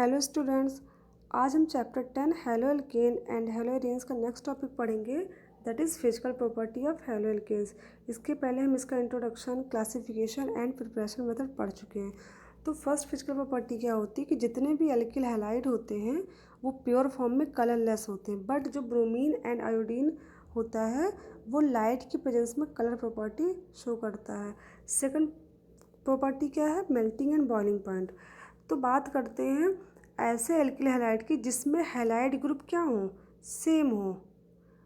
Hello students, आज हम chapter 10 haloalkane and haloarenes का नेक्स्ट टॉपिक पढ़ेंगे, that is physical property of haloalkanes. इसके पहले हम इसका introduction, classification and preparation method पढ़ चुके हैं। तो फर्स्ट फिजिकल प्रॉपर्टी क्या होती है कि जितने भी एल्किल हैलाइड होते हैं वो प्योर फॉर्म में कलरलेस होते हैं, बट जो ब्रोमीन एंड आयोडीन होता है वो लाइट की प्रेजेंस में कलर प्रॉपर्टी शो करता है। सेकंड प्रॉपर्टी क्या है? Melting and boiling point. तो बात करते हैं ऐसे एल्किल हैलाइड की जिसमें हैलाइड ग्रुप क्या हो? सेम हो,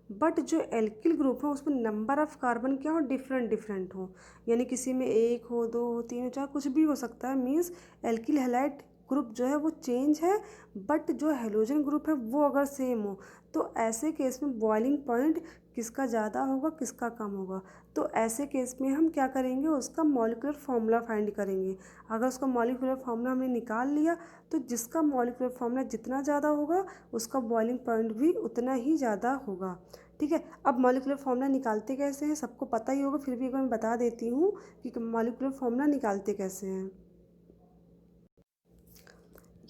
बट जो एल्किल ग्रुप हो उसमें नंबर ऑफ कार्बन क्या हो? डिफरेंट डिफरेंट हो। यानी किसी में 1 हो, 2 हो, 3 हो, चाहे कुछ भी हो सकता है। मीन्स एल्किल हैलाइड ग्रुप जो है वो चेंज है, बट जो हेलोजन ग्रुप है वो अगर सेम हो तो ऐसे केस में बॉइलिंग पॉइंट किसका ज़्यादा होगा, किसका कम होगा। तो ऐसे केस में हम क्या करेंगे? उसका मॉलिक्यूलर फार्मूला फाइंड करेंगे। अगर उसका मॉलिक्यूलर फार्मूला हमने निकाल लिया तो जिसका मॉलिक्यूलर फार्मूला जितना ज़्यादा होगा उसका बॉइलिंग पॉइंट भी उतना ही ज़्यादा होगा। ठीक है। अब मॉलिक्यूलर फार्मूला निकालते कैसे हैं सबको पता ही होगा, फिर भी एक बार मैं बता देती हूँ कि मॉलिक्यूलर फार्मूला निकालते कैसे हैं।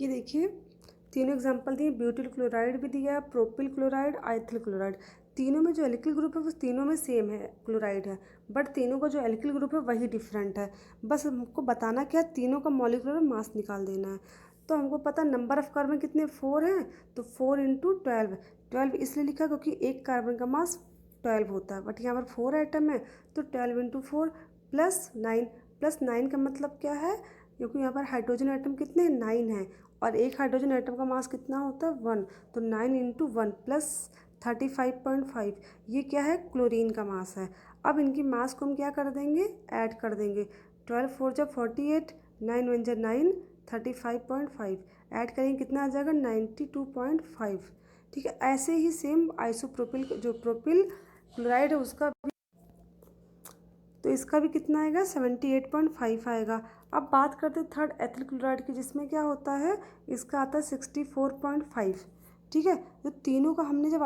ये देखिए, तीनों एग्जांपल दिए, ब्यूटिल क्लोराइड भी दिया है, प्रोपिल क्लोराइड, आइथिल क्लोराइड। तीनों में जो एल्किल ग्रुप है वो तीनों में सेम है, क्लोराइड है, बट तीनों का जो एल्किल ग्रुप है वही डिफरेंट है। बस हमको बताना क्या है, तीनों का मॉलिक्यूलर मास निकाल देना है। तो हमको पता नंबर ऑफ कार्बन कितने? 4 हैं, तो 4 इंटू 12। 12 इसलिए लिखा क्योंकि एक कार्बन का मास 12 होता है, बट यहाँ पर 4 आइटम है तो 12 इंटू 4 प्लस 9। प्लस 9 का मतलब क्या है? क्योंकि यहाँ पर हाइड्रोजन आइटम कितने? 9 हैं, और एक हाइड्रोजन आइटम का मास कितना होता है? 1। तो 9 इंटू 1 प्लस 35.5, ये क्या है? क्लोरीन का मास है। अब इनकी मास को हम क्या कर देंगे? ऐड कर देंगे। 12 4 जब 48, 9 1 जब 9, 35.5 ऐड करेंगे, कितना आ जाएगा? 92.5। ठीक है। ऐसे ही सेम आइसोप्रोपिल जो प्रोपिल क्लोराइड है उसका भी, तो इसका भी कितना आएगा? 78.5 आएगा। अब बात करते हैं थर्ड एथिल क्लोराइड की, जिसमें क्या होता है? इसका आता है 64.5। ठीक है। तो तीनों का हमने जब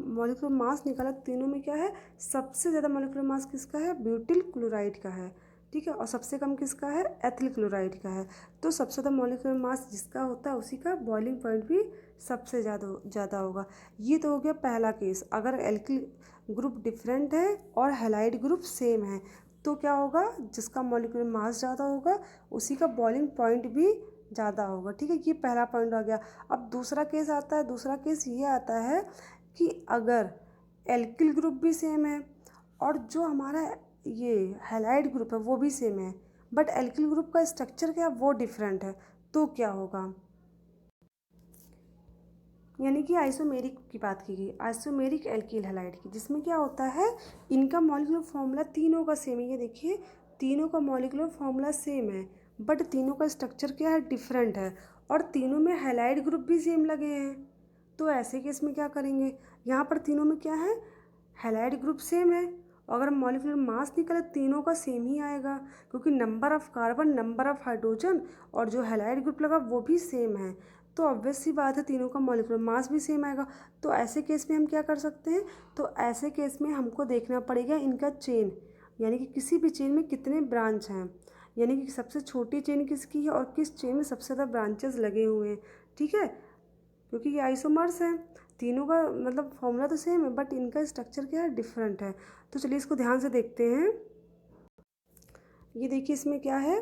मॉलिक्यूलर मास निकाला, तीनों में क्या है? सबसे ज़्यादा मॉलिक्यूलर मास किसका है? ब्यूटिल क्लोराइड का है। ठीक है। और सबसे कम किसका है? एथिल क्लोराइड का है। तो सबसे ज़्यादा मॉलिक्यूलर मास जिसका होता है उसी का बॉइलिंग पॉइंट भी सबसे ज़्यादा होगा। ये तो हो गया पहला केस, अगर एल्किल ग्रुप डिफरेंट है और हैलाइड ग्रुप सेम है तो क्या होगा? जिसका मॉलिक्यूलर मास ज़्यादा होगा उसी का बॉइलिंग पॉइंट भी ज़्यादा होगा। ठीक है। ये पहला पॉइंट आ गया। अब दूसरा केस आता है। दूसरा केस ये आता है कि अगर एल्किल ग्रुप भी सेम है और जो हमारा ये हैलाइड ग्रुप है वो भी सेम है, बट एल्किल ग्रुप का स्ट्रक्चर क्या है? वो डिफरेंट है, तो क्या होगा? यानी कि आइसोमेरिक की बात की गई, आइसोमेरिक एल्किल हैलाइड की, जिसमें क्या होता है? इनका मॉलिक्यूलर फॉर्मूला तीनों का सेम है। ये देखिए, तीनों का मॉलिक्यूलर फॉर्मूला सेम है, बट तीनों का स्ट्रक्चर क्या है? डिफरेंट है, और तीनों में हैलाइड ग्रुप भी सेम लगे हैं। तो ऐसे केस में क्या करेंगे? यहाँ पर तीनों में क्या है? हैलाइड ग्रुप सेम है, और अगर हम मॉलिक्यूलर मास निकाले तीनों का सेम ही आएगा, क्योंकि number of carbon, number of hydrogen और जो हैलाइड ग्रुप लगा वो भी सेम है। तो ऑब्वियस सी बात है तीनों का मॉलिक्यूलर मास भी सेम आएगा। तो ऐसे केस में हम क्या कर सकते हैं? तो ऐसे केस में हमको देखना पड़ेगा इनका चेन, यानी कि किसी भी चेन में कितने ब्रांच हैं, यानी कि सबसे छोटी चेन किसकी है और किस चेन में सबसे ज़्यादा ब्रांचेस लगे हुए हैं। ठीक है। क्योंकि ये आइसोमर्स हैं, तीनों का मतलब फॉर्मूला तो सेम है, बट इनका स्ट्रक्चर क्या है? डिफरेंट है। तो चलिए इसको ध्यान से देखते हैं। ये देखिए, इसमें क्या है?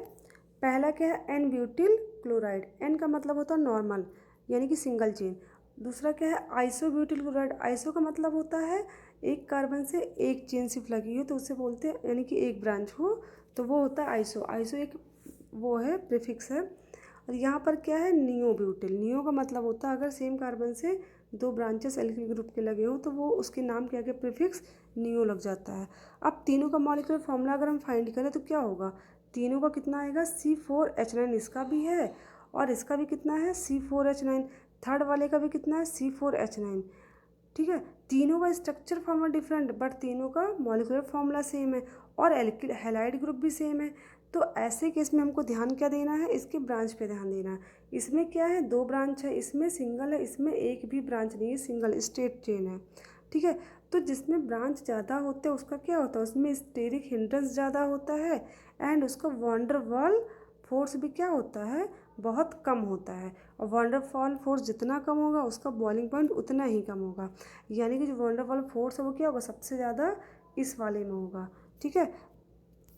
पहला क्या है? N butyl chloride. एन का मतलब होता है नॉर्मल, यानी कि सिंगल चेन। दूसरा क्या है? Iso butyl chloride. आइसो का मतलब होता है एक कार्बन से एक चेन सिर्फ लगी हो तो उसे बोलते हैं, यानी कि एक ब्रांच हो तो वो होता है आइसो। आइसो एक वो है, प्रीफिक्स है। और यहाँ पर क्या है? Neo butyl. नियो का मतलब होता है अगर सेम कार्बन से 2 ब्रांचेस एल्किल ग्रुप के लगे हों तो वो उसके नाम के आगे प्रीफिक्स नियो लग जाता है। अब तीनों का मॉलिक्यूलर फॉर्मूला अगर हम फाइंड करें तो क्या होगा? तीनों का कितना आएगा? C4H9। इसका भी है और इसका भी कितना है? C4H9। थर्ड वाले का भी कितना है? C4H9। ठीक है। तीनों का स्ट्रक्चर फॉर्मूला डिफरेंट, बट तीनों का मॉलिक्यूलर फॉर्मूला सेम है और एल्किल हैलाइड ग्रुप भी सेम है। तो ऐसे केस में हमको ध्यान क्या देना है? इसके ब्रांच पे ध्यान देना है। इसमें क्या है? 2 ब्रांच है, इसमें सिंगल है, इसमें एक भी ब्रांच नहीं है, सिंगल स्ट्रेट चेन है। ठीक है। तो जिसमें ब्रांच ज़्यादा होते हैं उसका क्या होता है? उसमें स्टेरिक हिंड्रेंस ज़्यादा होता है एंड उसका वॉन्डर वॉल फोर्स भी क्या होता है, बहुत कम होता है। और वंडरफॉल फोर्स जितना कम होगा उसका बॉइलिंग पॉइंट उतना ही कम होगा। यानी कि जो वंडरफॉल फोर्स है वो क्या होगा, सबसे ज़्यादा इस वाले में होगा। ठीक है,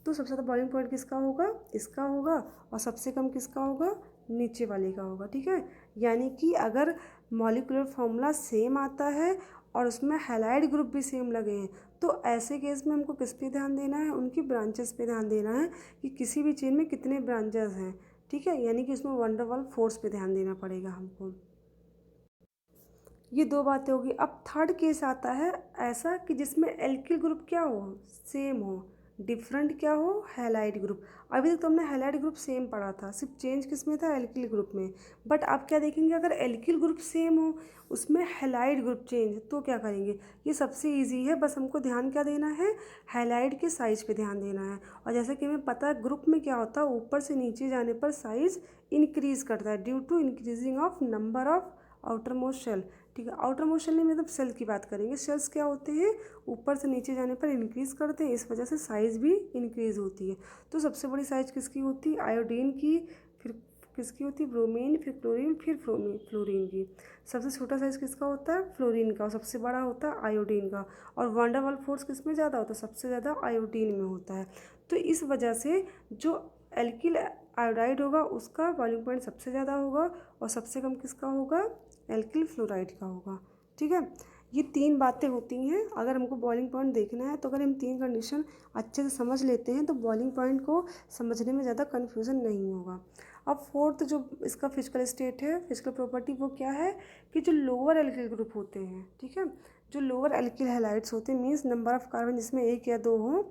तो सबसे ज़्यादा बॉइलिंग पॉइंट किसका होगा, इसका होगा, और सबसे कम किसका होगा, नीचे वाले का होगा। ठीक है, यानी कि अगर मॉलिक्यूलर फॉर्मूला सेम आता है और उसमें हैलाइड ग्रुप भी सेम लगे हैं, तो ऐसे केस में हमको किस पे ध्यान देना है, उनकी ब्रांचेस पे ध्यान देना है कि किसी भी चेन में कितने ब्रांचेस हैं। ठीक है, यानी कि उसमें वंडरवॉल फोर्स पे ध्यान देना पड़ेगा हमको। ये दो बातें होगी। अब थर्ड केस आता है ऐसा कि जिसमें एल्किल ग्रुप क्या हो, सेम हो, डिफरेंट क्या हो, हैलाइड ग्रुप। अभी तक तो हमने हैलाइड ग्रुप सेम पढ़ा था, सिर्फ चेंज किस में था, एल्किल ग्रुप में। बट आप क्या देखेंगे, अगर एल्किल ग्रुप सेम हो उसमें हैलाइड ग्रुप चेंज, तो क्या करेंगे, ये सबसे ईजी है। बस हमको ध्यान क्या देना है, हैलाइड के साइज पे ध्यान देना है। और जैसे कि हमें पता है ग्रुप में क्या होता है, ऊपर से नीचे जाने पर साइज इंक्रीज करता है due to increasing of number of outermost shell. ठीक है, आउटर मोस्ट शेल नहीं, मतलब सेल की बात करेंगे। सेल्स क्या होते हैं, ऊपर से नीचे जाने पर इंक्रीज करते हैं, इस वजह से साइज भी इंक्रीज होती है। तो सबसे बड़ी साइज किसकी होती है, आयोडीन की, फिर किसकी होती है, ब्रोमीन, फिर क्लोरीन, फिर फ्लोरीन की। सबसे छोटा साइज किसका होता है, फ्लोरीन का, और सबसे बड़ा होता है आयोडीन का। और वंडरवॉल फोर्स किस में ज़्यादा होता है, सबसे ज़्यादा आयोडीन में होता है। तो इस वजह से जो एल्किल आयोडाइड होगा उसका बॉइलिंग पॉइंट सबसे ज़्यादा होगा, और सबसे कम किसका होगा, एल्किल फ्लोराइड का होगा। ठीक है, ये तीन बातें होती हैं। अगर हमको बॉइलिंग पॉइंट देखना है तो अगर हम तीन कंडीशन अच्छे से समझ लेते हैं तो बॉइलिंग पॉइंट को समझने में ज़्यादा कन्फ्यूज़न नहीं होगा। अब फोर्थ जो इसका फिजिकल स्टेट है, फिजिकल प्रॉपर्टी, वो क्या है कि जो लोअर एल्किल ग्रुप होते हैं, ठीक है, जो लोअर एल्किल हैलाइड्स होते हैं, मीन्स नंबर ऑफ कार्बन जिसमें एक या दो हो,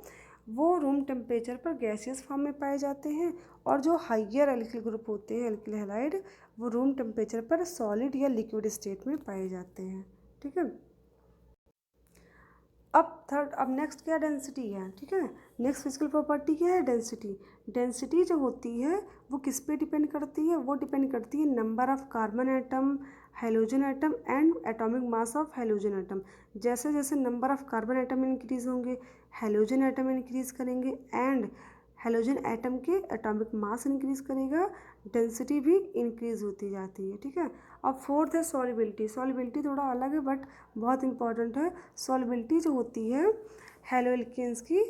वो रूम टेम्परेचर पर गैसियस फॉर्म में पाए जाते हैं। और जो हाइयर एल्किल ग्रुप होते हैं, एल्किल हैलाइड, वो रूम टेम्परेचर पर सॉलिड या लिक्विड स्टेट में पाए जाते हैं। ठीक है, अब नेक्स्ट क्या, डेंसिटी है। ठीक है, नेक्स्ट फिजिकल प्रॉपर्टी क्या है, डेंसिटी। डेंसिटी जो होती है वो किस पे डिपेंड करती है, वो डिपेंड करती है number of carbon atom, halogen atom and atomic mass of halogen atom. जैसे जैसे number of carbon atom increase होंगे, हेलोजन एटम इंक्रीज करेंगे, एंड हेलोजन एटम के एटॉमिक मास इंक्रीज करेगा, डेंसिटी भी इंक्रीज होती जाती है। ठीक है, अब फोर्थ है सॉल्युबिलिटी। सॉल्युबिलिटी थोड़ा अलग है बट बहुत इंपॉर्टेंट है। सॉल्युबिलिटी जो होती है हैलोएल्केन्स की,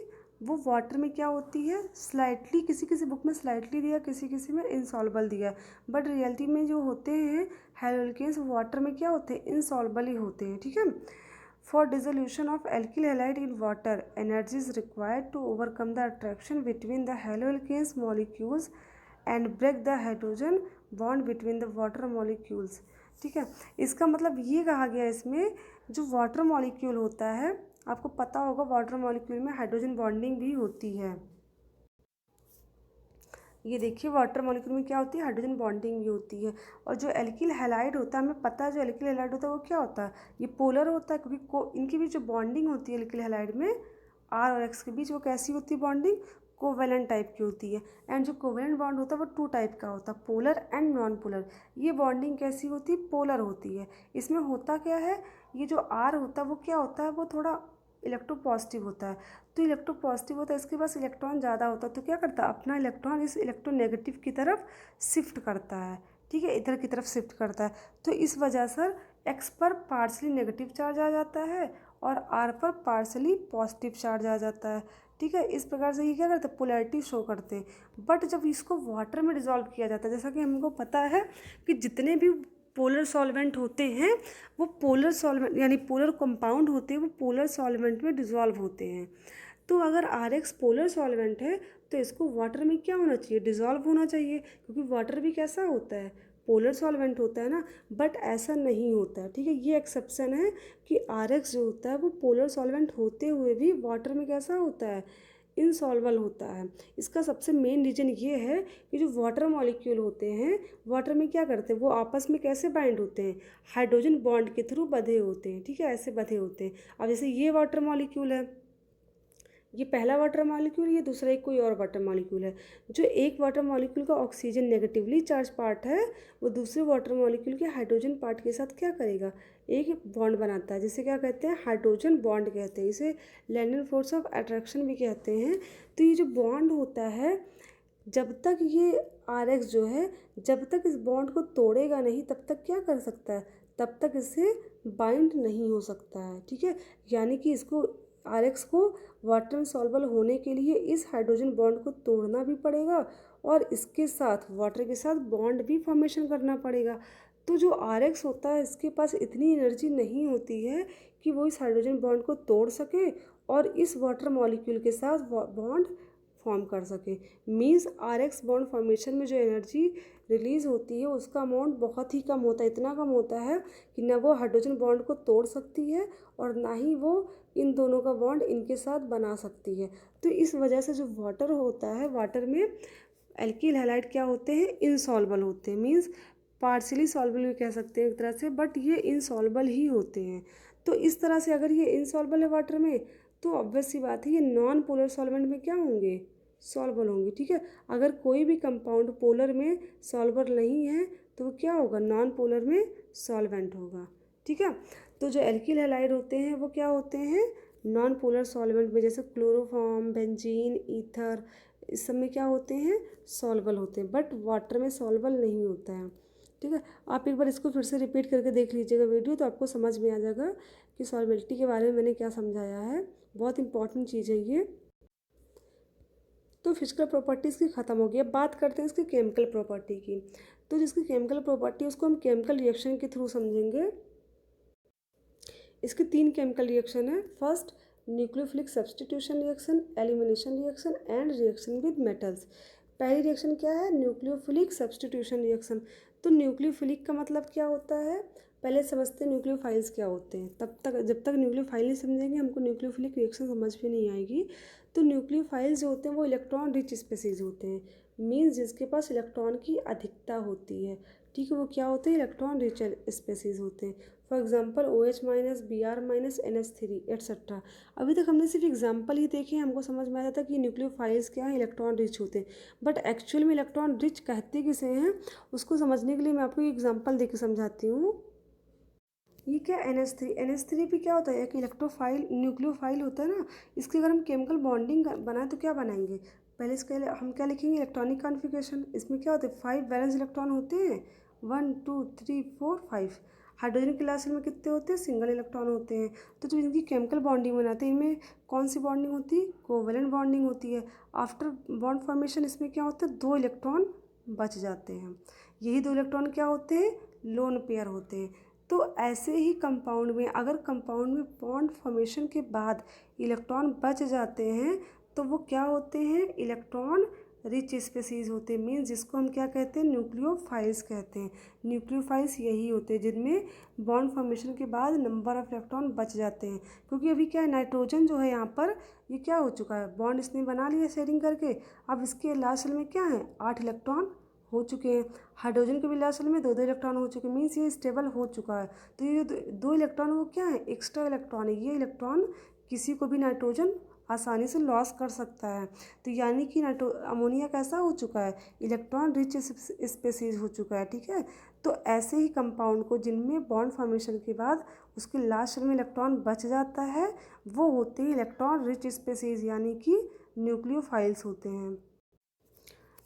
वो वाटर में क्या होती है, स्लाइटली, किसी किसी बुक में स्लाइटली दिया, किसी किसी में इनसॉल्युबल दिया, बट रियलिटी में जो होते हैं हैलोएल्केन्स वाटर में क्या होते हैं, इनसॉल्युबल ही होते हैं। ठीक है, for dissolution of alkyl halide in water, energy is required to overcome the attraction between the haloalkanes molecules and break the hydrogen bond between the water molecules। ठीक है, इसका मतलब ये कहा गया इसमें, जो वाटर मॉलिक्यूल होता है, आपको पता होगा वाटर मॉलिक्यूल में हाइड्रोजन बॉन्डिंग भी होती है। ये देखिए वाटर मॉलिक्यूल में क्या होती है, हाइड्रोजन बॉन्डिंग भी होती है। और जो एल्किल हैलाइड होता है, हमें पता है जो एल्किल हैलाइड होता है वो क्या होता है, ये पोलर होता है, क्योंकि इनके बीच जो बॉन्डिंग होती है एल्किल हैलाइड में, आर और एक्स के बीच, वो कैसी होती है बॉन्डिंग, कोवेलेंट टाइप की होती है। एंड जो कोवेलेंट बॉन्ड होता है वो टू टाइप का होता है, पोलर एंड नॉन पोलर। ये बॉन्डिंग कैसी होती है, पोलर होती है। इसमें होता क्या है, ये जो आर होता है वो क्या होता है, वो थोड़ा इलेक्ट्रोपॉजिटिव होता है। तो इलेक्ट्रोपॉजिटिव होता है, इसके पास इलेक्ट्रॉन ज़्यादा होता है, तो क्या करता है, अपना इलेक्ट्रॉन इस इलेक्ट्रोनेगेटिव की तरफ शिफ्ट करता है। ठीक है, इधर की तरफ शिफ्ट करता है। तो इस वजह से एक्स पर पार्शली नेगेटिव चार्ज आ जाता है और आर पर पार्शली पॉजिटिव चार्ज आ जाता है। ठीक है, इस प्रकार से ये क्या करते हैं, पोलैरिटी शो करते हैं। बट जब इसको वाटर में डिज़ोल्व किया जाता है, जैसा कि हमको पता है कि जितने भी पोलर सॉल्वेंट होते हैं वो पोलर सॉल्वेंट यानी पोलर कंपाउंड होते हैं, वो पोलर सॉल्वेंट में डिज़ोल्व होते हैं। तो अगर आर एक्स पोलर सॉल्वेंट है तो इसको वाटर में क्या होना चाहिए, डिज़ोल्व होना चाहिए, क्योंकि वाटर भी कैसा होता है, पोलर सॉल्वेंट होता है ना। बट ऐसा नहीं होता है। ठीक है, ये एक्सेप्शन है कि आर एक्स जो होता है वो पोलर सॉल्वेंट होते हुए भी वाटर में कैसा होता है, इनसॉल्वल होता है। इसका सबसे मेन रीज़न ये है कि जो वाटर मॉलिक्यूल होते हैं, वाटर में क्या करते हैं, वो आपस में कैसे बाइंड होते हैं, हाइड्रोजन बॉन्ड के थ्रू बंधे होते हैं। ठीक है, ऐसे बंधे होते हैं। अब जैसे ये वाटर मॉलिक्यूल है, ये पहला वाटर मॉलिक्यूल, ये दूसरा एक कोई और वाटर मॉलिक्यूल है। जो एक वाटर मॉलिक्यूल का ऑक्सीजन नेगेटिवली चार्ज पार्ट है, वो दूसरे वाटर मॉलिक्यूल के हाइड्रोजन पार्ट के साथ क्या करेगा, एक बॉन्ड बनाता है, जिसे क्या कहते हैं, हाइड्रोजन बॉन्ड कहते हैं। इसे लैंडन फोर्स ऑफ अट्रैक्शन भी कहते हैं। तो ये जो बॉन्ड होता है, जब तक ये RX जो है जब तक इस बॉन्ड को तोड़ेगा नहीं तब तक क्या कर सकता है, तब तक इससे बाइंड नहीं हो सकता है। ठीक है, यानी कि इसको RX को वाटर में सॉल्युबल होने के लिए इस हाइड्रोजन बॉन्ड को तोड़ना भी पड़ेगा और इसके साथ वाटर के साथ बॉन्ड भी फॉर्मेशन करना पड़ेगा। तो जो RX होता है इसके पास इतनी एनर्जी नहीं होती है कि वो इस हाइड्रोजन बॉन्ड को तोड़ सके और इस वाटर मॉलिक्यूल के साथ बॉन्ड फॉर्म कर सके। मीन्स RX बॉन्ड फॉर्मेशन में जो एनर्जी रिलीज़ होती है उसका अमाउंट बहुत ही कम होता है, इतना कम होता है कि ना वो हाइड्रोजन बॉन्ड को तोड़ सकती है और ना ही वो इन दोनों का बॉन्ड इनके साथ बना सकती है। तो इस वजह से जो वाटर होता है, वाटर में एल्किल हैलाइड क्या होते हैं, इनसॉल्युबल होते हैं। मीन्स पार्शियली सॉल्युबल भी कह सकते हैं एक तरह से, बट ये इनसॉल्युबल ही होते हैं। तो इस तरह से अगर ये इनसॉल्युबल है वाटर में तो ऑब्वियस सी बात है ये नॉन पोलर सॉल्वेंट में क्या होंगे, सॉल्युबल होंगे। ठीक है, अगर कोई भी कंपाउंड पोलर में सॉल्युबल नहीं है तो वो क्या होगा, नॉन पोलर में सॉल्वेंट होगा। ठीक है, तो जो एल्किल हैलाइड होते हैं वो क्या होते हैं, नॉन पोलर सॉल्वेंट में, जैसे क्लोरोफॉर्म, बेंजीन, ईथर, इस सब में क्या होते हैं, सॉल्युबल होते हैं, बट वाटर में सॉल्युबल नहीं होता है। ठीक है, आप एक बार इसको फिर से रिपीट करके देख लीजिएगा वीडियो तो आपको समझ में आ जाएगा कि सॉल्युबिलिटी के बारे में मैंने क्या समझाया है। बहुत इंपॉर्टेंट चीज़ है ये। तो फिजिकल प्रॉपर्टीज़ की ख़त्म हो गई। अब बात करते हैं इसकी केमिकल प्रॉपर्टी की। तो जिसकी केमिकल प्रॉपर्टी है उसको हम केमिकल रिएक्शन के थ्रू समझेंगे। इसके 3 केमिकल रिएक्शन है। First, nucleophilic substitution reaction, elimination reaction and reaction with metals. पहली रिएक्शन क्या है, न्यूक्लियोफिलिक सब्स्टिट्यूशन रिएक्शन। तो न्यूक्लियोफिलिक का मतलब क्या होता है, पहले समझते हैं न्यूक्लियोफाइल्स क्या होते हैं। तब तक जब तक न्यूक्लियोफाइल नहीं समझेंगे हमको न्यूक्लियोफिलिक रिएक्शन समझ भी नहीं आएगी। तो न्यूक्लियोफाइल्स जो होते हैं वो इलेक्ट्रॉन रिच स्पेसीज होते हैं। मीन्स जिसके पास इलेक्ट्रॉन की अधिकता होती है। ठीक है, वो क्या होते हैं, इलेक्ट्रॉन रिच स्पेसीज होते हैं। For example OH minus, Br minus, NH3 etcetera. अभी तक हमने सिर्फ एग्जाम्पल ही देखे, हमको समझ में आया था कि न्यूक्लियोफाइल्स क्या है, इलेक्ट्रॉन रिच होते हैं, बट एक्चुअल में इलेक्ट्रॉन रिच कहते किसे हैं उसको समझने के लिए मैं आपको एग्जाम्पल दे के समझाती हूँ। ये क्या NH3 भी क्या होता है, एक इलेक्ट्रोफाइल न्यूक्लियोफाइल होता है ना। इसकी अगर हम केमिकल बॉन्डिंग बनाएं तो क्या बनाएंगे, पहले इसके लिए हम क्या लिखेंगे, इलेक्ट्रॉनिक कॉन्फ़िगरेशन। इसमें क्या होते हैं, 5 वैलेंस इलेक्ट्रॉन होते हैं, 1 2 3 4 5। हाइड्रोजन के लास्ट में कितने होते हैं, सिंगल इलेक्ट्रॉन होते हैं। तो जब इनकी केमिकल बॉन्डिंग बनाते हैं इनमें कौन सी बॉन्डिंग होती है, कोवेलेंट बॉन्डिंग होती है। आफ्टर बॉन्ड फॉर्मेशन इसमें क्या होता है, 2 इलेक्ट्रॉन बच जाते हैं। यही 2 इलेक्ट्रॉन क्या होते हैं, लोन पेयर होते हैं। तो ऐसे ही कंपाउंड में अगर कंपाउंड में बॉन्ड फॉर्मेशन के बाद इलेक्ट्रॉन बच जाते हैं तो वो क्या होते हैं, इलेक्ट्रॉन रिच स्पेसीज होते हैं। मीन्स जिसको हम क्या कहते हैं, न्यूक्लियोफाइल्स कहते हैं। न्यूक्लियोफाइल्स यही होते हैं जिनमें बॉन्ड फॉर्मेशन के बाद नंबर ऑफ इलेक्ट्रॉन बच जाते हैं। क्योंकि अभी क्या है, नाइट्रोजन जो है यहाँ पर ये क्या हो चुका है, बॉन्ड इसने बना लिया शेयरिंग करके। अब इसके लास्ट सेल में क्या है, 8 इलेक्ट्रॉन हो चुके हैं। हाइड्रोजन के भी लास्ट सेल में 2 2 इलेक्ट्रॉन हो चुके हैं। मीन्स ये स्टेबल हो चुका है। तो ये 2 इलेक्ट्रॉन वो क्या है, एक्स्ट्रा इलेक्ट्रॉन है। ये इलेक्ट्रॉन किसी को भी नाइट्रोजन आसानी से लॉस कर सकता है। तो यानी कि अमोनिया कैसा हो चुका है, इलेक्ट्रॉन रिच स्पेसीज हो चुका है। ठीक है, तो ऐसे ही कंपाउंड को जिनमें बॉन्ड फॉर्मेशन के बाद उसके लास्ट सेल में इलेक्ट्रॉन बच जाता है वो होते हैं इलेक्ट्रॉन रिच स्पेसीज, यानी कि न्यूक्लियोफाइल्स होते हैं।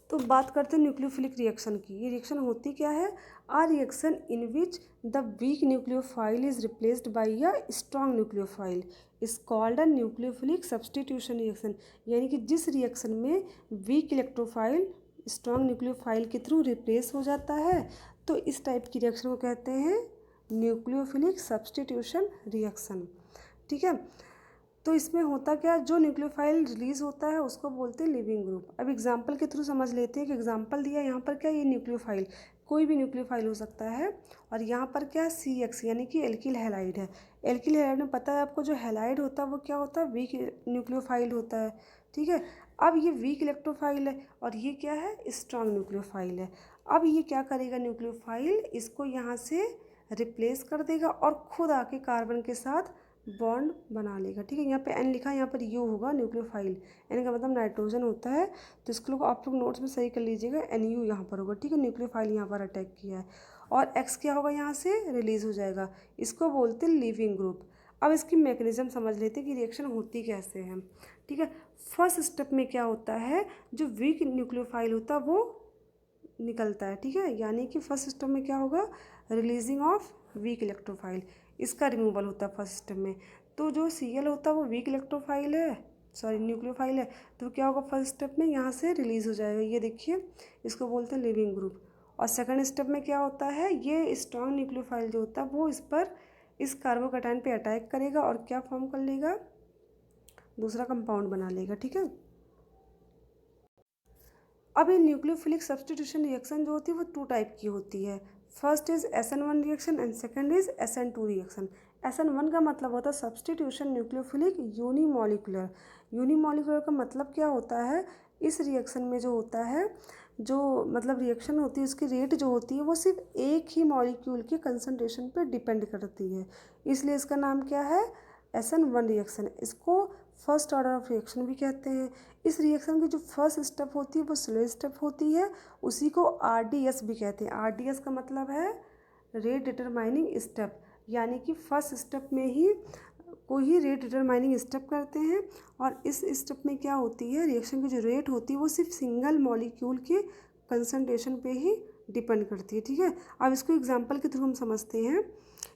तो बात करते हैं न्यूक्लियोफिलिक रिएक्शन की। ये रिएक्शन होती क्या है, a reaction in which the weak nucleophile is replaced by a strong nucleophile is called a nucleophilic substitution reaction. यानी कि जिस रिएक्शन में वीक इलेक्ट्रोफाइल स्ट्रॉन्ग न्यूक्लियोफाइल के थ्रू रिप्लेस हो जाता है तो इस टाइप की रिएक्शन को कहते हैं न्यूक्लियोफिलिक सब्सटीट्यूशन रिएक्शन। ठीक है, तो इसमें होता क्या, जो न्यूक्लियोफाइल रिलीज होता है उसको बोलते हैं लिविंग ग्रुप। अब एग्जांपल के थ्रू समझ लेते हैं कि एग्जांपल दिया यहाँ पर क्या, ये न्यूक्लियोफाइल कोई भी न्यूक्लियोफाइल हो सकता है और यहाँ पर क्या CX यानी कि एल्किल हैलाइड है। एल्किल हैलाइड में पता है आपको, जो हैलाइड होता है वो क्या होता है, वीक न्यूक्लियोफाइल होता है। ठीक है, अब ये वीक इलेक्ट्रोफाइल है और ये क्या है, स्ट्रॉन्ग न्यूक्लियोफाइल है। अब ये क्या करेगा, न्यूक्लियोफाइल इसको यहाँ से रिप्लेस कर देगा और खुद आके कार्बन के साथ बॉन्ड बना लेगा। ठीक है, यहाँ पे N लिखा है, यहाँ पर U होगा न्यूक्लियोफाइल। N का मतलब नाइट्रोजन होता है, तो इसको लोग आप लोग नोट्स में सही कर लीजिएगा, NU यहाँ पर होगा। ठीक है, न्यूक्लियोफाइल यहाँ पर अटैक किया है और X क्या होगा, यहाँ से रिलीज हो जाएगा। इसको बोलते हैं लिविंग ग्रुप। अब इसकी मैकेनिज्म समझ लेते हैं कि रिएक्शन होती कैसे है। ठीक है, फर्स्ट स्टेप में क्या होता है, जो वीक न्यूक्लियोफाइल होता है वो निकलता है, ठीक है। यानी कि फर्स्ट स्टेप में क्या होगा, रिलीजिंग ऑफ वीक इलेक्ट्रोफाइल, इसका रिमूवल होता है फर्स्ट स्टेप में। तो जो Cl होता है वो वीक इलेक्ट्रोफाइल है, सॉरी न्यूक्लियोफाइल है, तो क्या होगा फर्स्ट स्टेप में यहाँ से रिलीज हो जाएगा, ये देखिए इसको बोलते हैं लिविंग ग्रुप। और सेकंड स्टेप में क्या होता है, ये स्ट्रॉन्ग न्यूक्लियोफाइल जो होता है वो इस पर, इस कार्बोकैटायन पे अटैक करेगा और क्या फॉर्म कर लेगा, दूसरा कंपाउंड बना लेगा, ठीक है। अब ये न्यूक्लियोफिलिक सब्सटीट्यूशन रिएक्शन जो होती है वो 2 टाइप की होती है। First is SN1 reaction and second is SN2 reaction. SN1 का मतलब होता है सब्सटीट्यूशन न्यूक्लियोफिलिक यूनिमॉलिकुलर। यूनिमॉलिकुलर का मतलब क्या होता है, इस रिएक्शन में जो होता है, जो मतलब रिएक्शन होती है उसकी रेट जो होती है वो सिर्फ एक ही मॉलिक्यूल के कंसंट्रेशन पर डिपेंड करती है, इसलिए इसका नाम क्या है, SN1 रिएक्शन। इसको फर्स्ट ऑर्डर ऑफ रिएक्शन भी कहते हैं। इस रिएक्शन की जो फर्स्ट स्टेप होती है वो स्लो स्टेप होती है, उसी को RDS भी कहते हैं। RDS का मतलब है रेट डिटरमाइनिंग स्टेप, यानी कि फर्स्ट स्टेप में ही कोई ही रेट डिटरमाइनिंग स्टेप करते हैं, और इस स्टेप में क्या होती है, रिएक्शन की जो रेट होती है वो सिर्फ सिंगल मॉलिक्यूल के कंसंट्रेशन पे ही डिपेंड करती है, ठीक है। अब इसको एग्जांपल के थ्रू हम समझते हैं।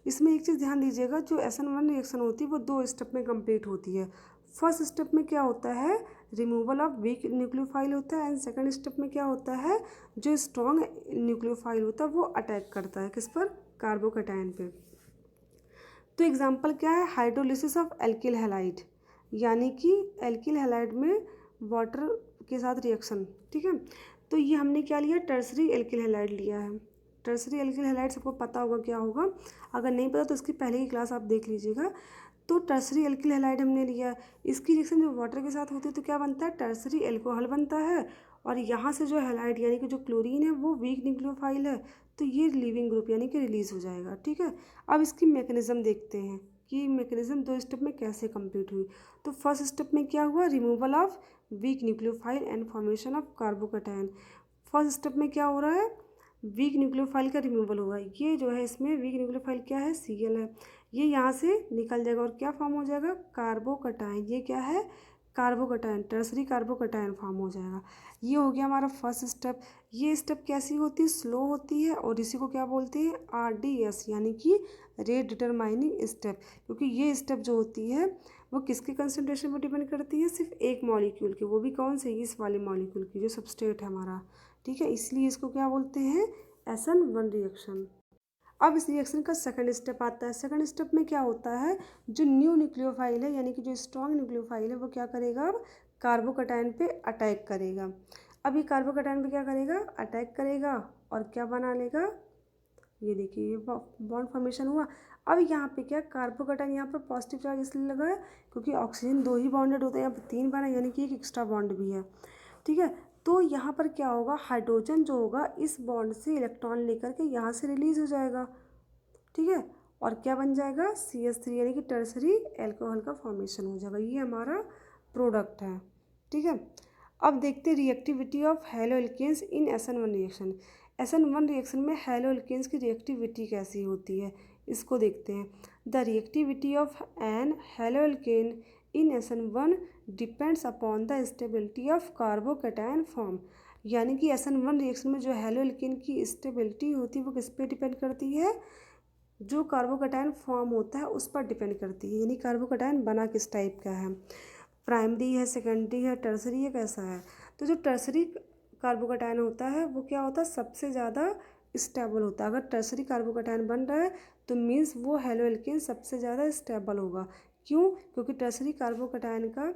इसमें एक चीज़ ध्यान दीजिएगा, जो SN1 रिएक्शन होती है वो 2 स्टेप में कंप्लीट होती है। फर्स्ट स्टेप में क्या होता है, रिमूवल ऑफ वीक न्यूक्लियोफाइल होता है, एंड सेकंड स्टेप में क्या होता है, जो स्ट्रॉन्ग न्यूक्लियोफाइल होता है वो अटैक करता है किस पर, कार्बोकैटायन पे। तो एग्जांपल क्या है, हाइड्रोलिसिस ऑफ एल्किल हैलाइड, यानी कि एल्किल हैलाइड में वाटर के साथ रिएक्शन, ठीक है। तो ये हमने क्या लिया, टर्सरी एल्किल हैलाइड लिया है। टर्सरी एल्किल हैलाइड सबको पता होगा क्या होगा, अगर नहीं पता तो इसकी पहले की क्लास आप देख लीजिएगा। तो टर्सरी एल्किल हैलाइड हमने लिया, इसकी रिएक्शन जो वाटर के साथ होती है तो क्या बनता है, टर्सरी एल्कोहल बनता है, और यहाँ से जो हैलाइड यानी कि जो क्लोरीन है वो वीक न्यूक्लियोफाइल है, तो ये लिविंग ग्रुप यानी कि रिलीज हो जाएगा, ठीक है। अब इसकी मैकेनिज्म देखते हैं कि मैकेनिज्म 2 स्टेप में कैसे कंप्लीट हुई। तो फर्स्ट स्टेप में क्या हुआ, removal of weak nucleophile and formation of carbocation. First step में क्या हो रहा है, वीक न्यूक्लियोफाइल का रिमूवल होगा, ये जो है इसमें वीक न्यूक्लियोफाइल क्या है, Cl है, ये यहाँ से निकल जाएगा और क्या फॉर्म हो जाएगा, कार्बोकैटायन। ये क्या है, कार्बोकैटायन, टर्सरी कार्बोकैटायन फॉर्म हो जाएगा। ये हो गया हमारा फर्स्ट स्टेप। ये स्टेप कैसी होती है, स्लो होती है, और इसी को क्या बोलते हैं, RDS, यानी कि रेट डिटरमाइनिंग स्टेप, क्योंकि ये स्टेप जो होती है वो किसके कंसंट्रेशन पर डिपेंड करती है, सिर्फ एक मॉलिक्यूल के, वो भी कौन से, इस वाले मॉलिक्यूल की जो सबस्ट्रेट है हमारा, ठीक है। इसलिए इसको क्या बोलते हैं, SN1 रिएक्शन। अब इस रिएक्शन का सेकंड स्टेप आता है। सेकंड स्टेप में क्या होता है, जो न्यू न्यूक्लियोफाइल है यानी कि जो स्ट्रॉन्ग न्यूक्लियोफाइल है वो क्या करेगा, अब कार्बोकैटायन पे अटैक करेगा। अब ये कार्बोकैटायन पे क्या करेगा, अटैक करेगा, और क्या बना लेगा, ये देखिए ये बॉन्ड फॉर्मेशन हुआ। अब यहाँ पे क्या, कार्बोकैटायन यहाँ पर पॉजिटिव चार्ज इसलिए लगा है क्योंकि ऑक्सीजन 2 ही बॉन्डेड होते हैं, यहाँ पर 3 बना, यानी कि एक एक्स्ट्रा बॉन्ड भी है, ठीक है। तो यहाँ पर क्या होगा, हाइड्रोजन जो होगा इस बॉन्ड से इलेक्ट्रॉन लेकर के यहाँ से रिलीज हो जाएगा, ठीक है, और क्या बन जाएगा, CH3 यानी कि टर्सरी एल्कोहल का फॉर्मेशन हो जाएगा, ये हमारा प्रोडक्ट है, ठीक है। अब देखते हैं reactivity of haloalkanes in SN1 reaction. SN1 reaction में हैलो एल्केन्स की रिएक्टिविटी कैसी होती है, इसको देखते हैं। The reactivity of an haloalkane in SN1 depends upon the stability of carbocation form, यानी कि SN1 रिएक्शन में जो हैलो एल्केन की स्टेबिलिटी होती है वो किस पे डिपेंड करती है, जो कार्बोकैटायन फॉर्म होता है उस पर डिपेंड करती है, यानी कार्बोकैटायन बना किस टाइप का है, प्राइमरी है, सेकेंडरी है, टर्सरी है, कैसा है। तो जो टर्सरी कार्बोकैटायन होता है वो क्या होता है, सबसे ज़्यादा स्टेबल होता है। अगर टर्सरी कार्बोकैटायन बन रहा है तो मीन्स वो हैलो एल्केन सबसे ज़्यादा स्टेबल होगा। क्यों, क्योंकि टर्सरी कार्बोकैटायन का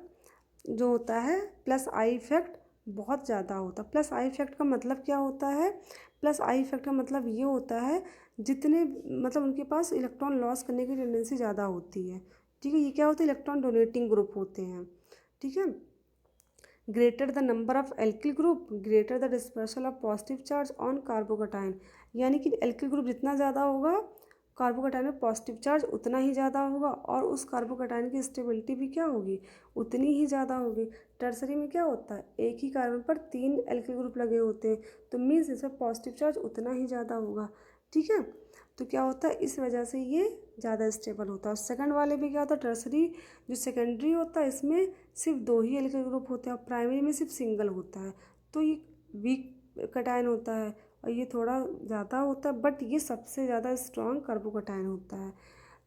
जो होता है प्लस आई इफेक्ट बहुत ज़्यादा होता है। प्लस आई इफेक्ट का मतलब क्या होता है, प्लस आई इफेक्ट का मतलब ये होता है जितने मतलब उनके पास इलेक्ट्रॉन लॉस करने की टेंडेंसी ज़्यादा होती है, ठीक है। ये क्या होता है, इलेक्ट्रॉन डोनेटिंग ग्रुप होते हैं, ठीक है। Greater the number of alkyl group greater the dispersal of positive charge on carbocation, यानी कि एल्किल ग्रुप जितना ज़्यादा होगा कार्बोकैटायन में पॉजिटिव चार्ज उतना ही ज़्यादा होगा, और उस कार्बोकैटायन की स्टेबिलिटी भी क्या होगी, उतनी ही ज़्यादा होगी। टर्सरी में क्या होता है, एक ही कार्बन पर 3 एल्किल ग्रुप लगे होते हैं, तो मीन्स इसमें पॉजिटिव चार्ज उतना ही ज़्यादा होगा, ठीक है। तो क्या होता है, इस वजह से ये ज़्यादा स्टेबल होता है। और सेकंड वाले में क्या होता है, टर्सरी जो सेकेंडरी होता है इसमें सिर्फ 2 ही एल्किल ग्रुप होते हैं, और प्राइमरी में सिर्फ सिंगल होता है, तो ये वीक कटायन होता है और ये थोड़ा ज़्यादा होता है, बट ये सबसे ज़्यादा स्ट्रॉन्ग कार्बोकटायन होता है।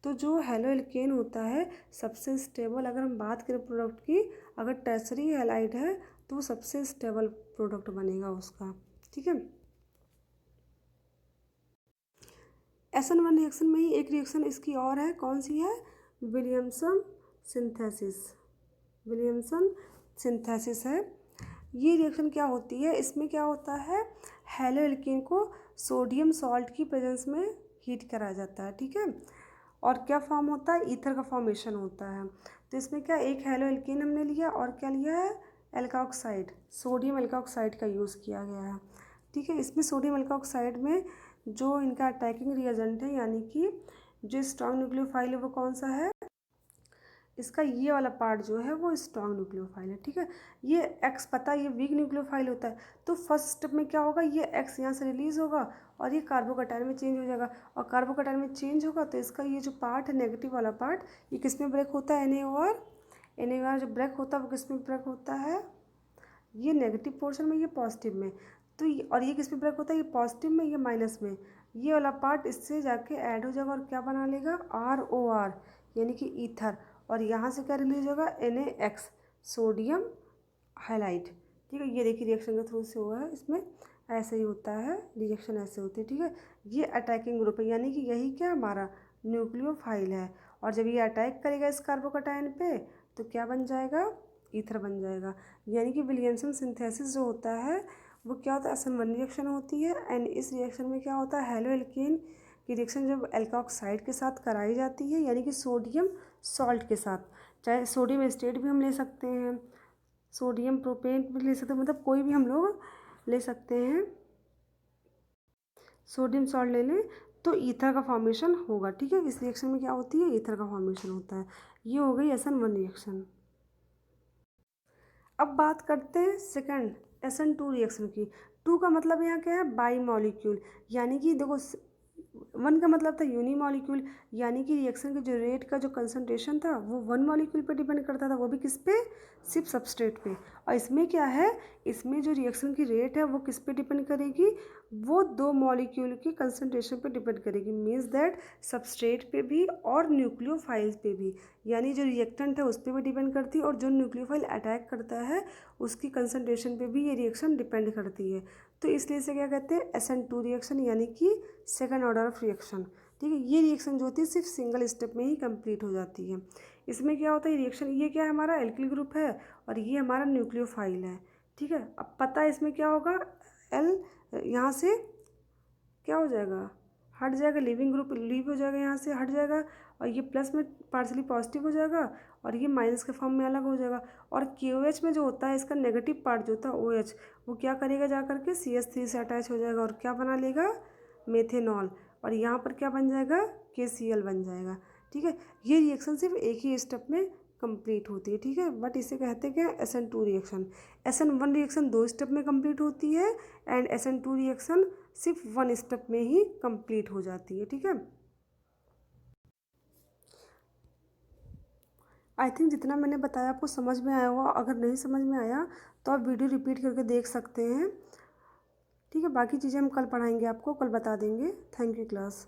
तो जो हेलो एल्केन होता है सबसे स्टेबल, अगर हम बात करें प्रोडक्ट की, अगर टर्सरी हैलाइड है तो वो सबसे स्टेबल प्रोडक्ट बनेगा उसका, ठीक है। SN1 रिएक्शन में ही एक रिएक्शन इसकी और है, कौन सी है? Williamson synthesis. विलियमसन सिंथेसिस है। ये रिएक्शन क्या होती है, इसमें क्या होता है, हेलो एल्केन को सोडियम सॉल्ट की प्रेजेंस में हीट कराया जाता है, ठीक है। और क्या फॉर्म होता है, ईथर का फॉर्मेशन होता है। तो इसमें क्या, एक हेलो एल्केन हमने लिया और क्या लिया है, एल्काऑक्साइड, सोडियम एल्काऑक्साइड का यूज़ किया गया है, ठीक है। इसमें सोडियम एल्काऑक्साइड में जो इनका अटैकिंग रिएजेंट है, यानी कि जो स्ट्रॉन्ग न्यूक्लियोफाइल है वो कौन सा है, इसका ये वाला पार्ट जो है वो स्ट्रॉन्ग न्यूक्लियोफाइल है, ठीक है। ये एक्स पता है ये वीक न्यूक्लियोफाइल होता है, तो फर्स्ट स्टेप में क्या होगा, ये एक्स यहाँ से रिलीज होगा और ये कार्बोकटायन में चेंज हो जाएगा, और कार्बोकटायन में चेंज होगा तो इसका ये जो पार्ट है नेगेटिव वाला पार्ट, ये किस में ब्रेक होता है, NaOR जो ब्रेक होता है वो किस में ब्रेक होता है, ये नेगेटिव पोर्शन में, ये पॉजिटिव में। तो और ये किस में ब्रेक होता है, ये पॉजिटिव में, ये माइनस में। ये वाला पार्ट इससे जाके ऐड हो जाएगा और क्या बना लेगा, ROR यानी कि ईथर, और यहाँ से क्या रिलीज होगा, NaX सोडियम हाइलाइट, ठीक है। ये देखिए रिएक्शन के थ्रू से हुआ है, इसमें ऐसे ही होता है, रिएक्शन ऐसे होती है, ठीक है। ये अटैकिंग ग्रुप है, यानी कि यही क्या हमारा न्यूक्लियोफाइल है, और जब ये अटैक करेगा इस कार्बोकटायन पे तो क्या बन जाएगा, ईथर बन जाएगा। यानी कि विलियमसन सिंथेसिस जो होता है वो क्या होता है, SN1 रिएक्शन होती है, एंड इस रिएक्शन में क्या होता है, हेलो एल्केन की रिएक्शन जब एल्काऑक्साइड के साथ कराई जाती है, यानी कि सोडियम सॉल्ट के साथ, चाहे सोडियम एस्टेट भी हम ले सकते हैं, सोडियम प्रोपेन भी ले सकते हैं, मतलब कोई भी हम लोग ले सकते हैं, सोडियम सॉल्ट ले लें तो ईथर का फॉर्मेशन होगा, ठीक है। इस रिएक्शन में क्या होती है, ईथर का फॉर्मेशन होता है। ये हो गई SN1 रिएक्शन। अब बात करते हैं सेकंड SN2 रिएक्शन की। 2 का मतलब यहाँ क्या है, बाई मॉलिक्यूल, यानी कि देखो 1 का मतलब था यूनी मॉलिक्यूल, यानी कि रिएक्शन के जो रेट का जो कंसंट्रेशन था वो 1 मॉलिक्यूल पे डिपेंड करता था, वो भी किस पे, सिर्फ सबस्ट्रेट पे। और इसमें क्या है, इसमें जो रिएक्शन की रेट है वो किस पे डिपेंड करेगी, वो 2 मॉलिक्यूल के कंसंट्रेशन पे डिपेंड करेगी, मीन्स दैट सबस्ट्रेट पे भी और न्यूक्लियोफाइल पे भी, यानी जो रिएक्टेंट है उस पर भी डिपेंड करती है और जो न्यूक्लियोफाइल अटैक करता है उसकी कंसंट्रेशन पे भी ये रिएक्शन डिपेंड करती है। तो इसलिए इसे क्या कहते हैं, SN2 रिएक्शन, यानी कि सेकंड ऑर्डर ऑफ रिएक्शन, ठीक है। ये रिएक्शन जो होती है सिर्फ सिंगल स्टेप में ही कंप्लीट हो जाती है। इसमें क्या होता है, रिएक्शन ये क्या है, हमारा एल्किल ग्रुप है और ये हमारा न्यूक्लियोफाइल है, ठीक है। अब पता है इसमें क्या होगा, L यहाँ से क्या हो जाएगा, हट जाएगा, लिविंग ग्रुप लीव हो जाएगा, यहाँ से हट जाएगा, और ये प्लस में पार्शली पॉजिटिव हो जाएगा और ये माइनस के फॉर्म में अलग हो जाएगा। और KOH में जो होता है इसका नेगेटिव पार्ट जो होता है OH, वो क्या करेगा, जा करके CH3 से अटैच हो जाएगा और क्या बना लेगा, मेथेनॉल, और यहाँ पर क्या बन जाएगा, KCl बन जाएगा, ठीक है। ये रिएक्शन सिर्फ एक ही स्टेप में कंप्लीट होती है, ठीक है, बट इसे कहते हैं क्या, SN2 reaction. SN1 reaction 2 step में कंप्लीट होती है एंड SN2 रिएक्शन सिर्फ 1 स्टेप में ही कंप्लीट हो जाती है, ठीक है। आई थिंक जितना मैंने बताया आपको समझ में आया होगा, अगर नहीं समझ में आया तो आप वीडियो रिपीट करके देख सकते हैं, ठीक है। बाकी चीज़ें हम कल पढ़ाएंगे, आपको कल बता देंगे। Thank you class.